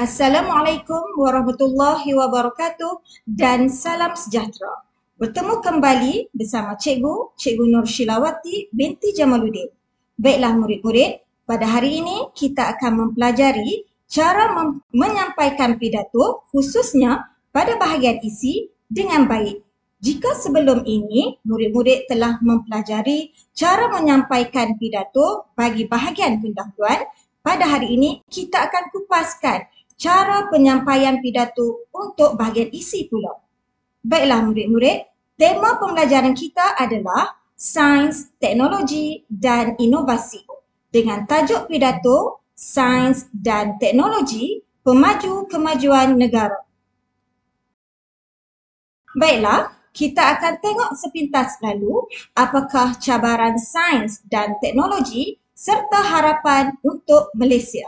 Assalamualaikum warahmatullahi wabarakatuh dan salam sejahtera. Bertemu kembali bersama Cikgu Nur Shilawati binti Jamaluddin. Baiklah murid-murid, pada hari ini kita akan mempelajari cara menyampaikan pidato khususnya pada bahagian isi dengan baik. Jika sebelum ini murid-murid telah mempelajari cara menyampaikan pidato bagi bahagian pendahuluan, pada hari ini kita akan kupaskan cara penyampaian pidato untuk bahagian isi pula. Baiklah murid-murid, tema pembelajaran kita adalah Sains, Teknologi dan Inovasi dengan tajuk pidato Sains dan Teknologi Pemaju Kemajuan Negara. Baiklah, kita akan tengok sepintas lalu apakah cabaran sains dan teknologi serta harapan untuk Malaysia.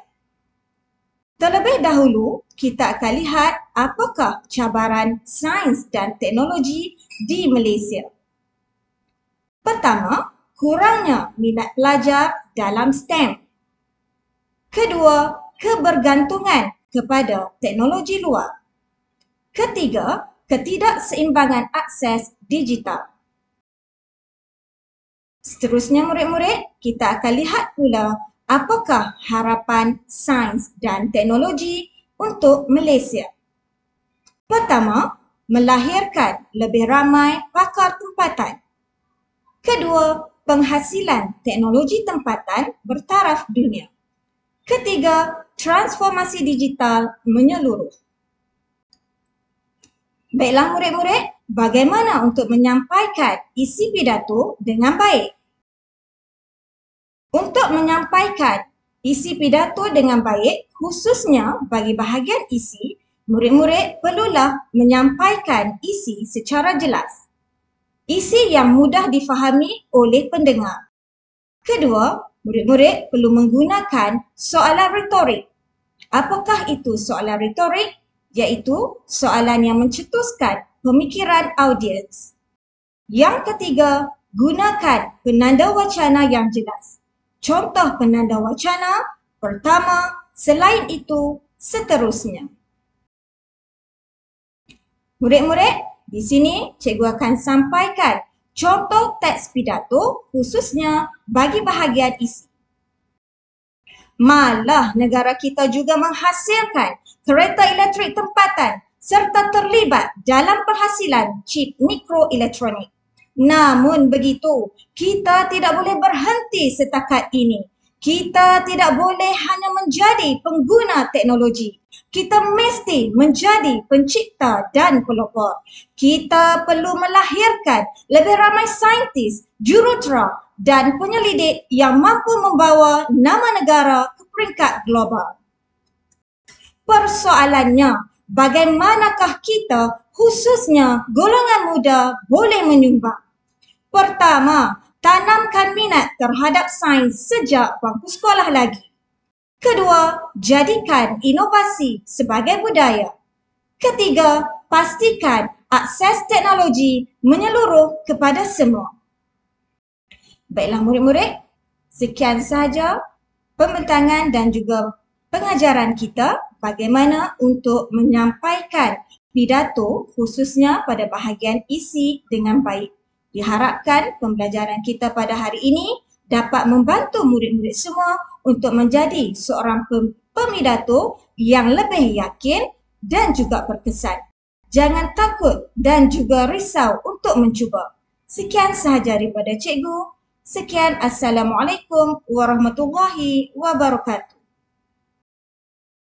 Terlebih dahulu, kita akan lihat apakah cabaran sains dan teknologi di Malaysia. Pertama, kurangnya minat pelajar dalam STEM. Kedua, kebergantungan kepada teknologi luar. Ketiga, ketidakseimbangan akses digital. Seterusnya murid-murid, kita akan lihat pula apakah harapan sains dan teknologi untuk Malaysia. Pertama, melahirkan lebih ramai pakar tempatan. Kedua, penghasilan teknologi tempatan bertaraf dunia. Ketiga, transformasi digital menyeluruh. Baiklah murid-murid, bagaimana untuk menyampaikan isi pidato dengan baik? Untuk menyampaikan isi pidato dengan baik, khususnya bagi bahagian isi, murid-murid perlulah menyampaikan isi secara jelas. Isi yang mudah difahami oleh pendengar. Kedua, murid-murid perlu menggunakan soalan retorik. Apakah itu soalan retorik? Iaitu soalan yang mencetuskan pemikiran audiens. Yang ketiga, gunakan penanda wacana yang jelas. Contoh penanda wacana, pertama, selain itu, seterusnya. Murid-murid, di sini cikgu akan sampaikan contoh teks pidato khususnya bagi bahagian isi. Malah negara kita juga menghasilkan kereta elektrik tempatan serta terlibat dalam penghasilan chip mikroelektronik. Namun begitu, kita tidak boleh berhenti setakat ini. Kita tidak boleh hanya menjadi pengguna teknologi. Kita mesti menjadi pencipta dan pelopor. Kita perlu melahirkan lebih ramai saintis, jurutera dan penyelidik yang mampu membawa nama negara ke peringkat global. Persoalannya, bagaimanakah kita, khususnya golongan muda, boleh menyumbang? Pertama, tanamkan minat terhadap sains sejak bangku sekolah lagi. Kedua, jadikan inovasi sebagai budaya. Ketiga, pastikan akses teknologi menyeluruh kepada semua. Baiklah murid-murid, sekian sahaja pembentangan dan juga pengajaran kita bagaimana untuk menyampaikan pidato khususnya pada bahagian isi dengan baik. Diharapkan pembelajaran kita pada hari ini dapat membantu murid-murid semua untuk menjadi seorang pemidato yang lebih yakin dan juga berkesan. Jangan takut dan juga risau untuk mencuba. Sekian sahaja daripada cikgu. Sekian, Assalamualaikum warahmatullahi wabarakatuh.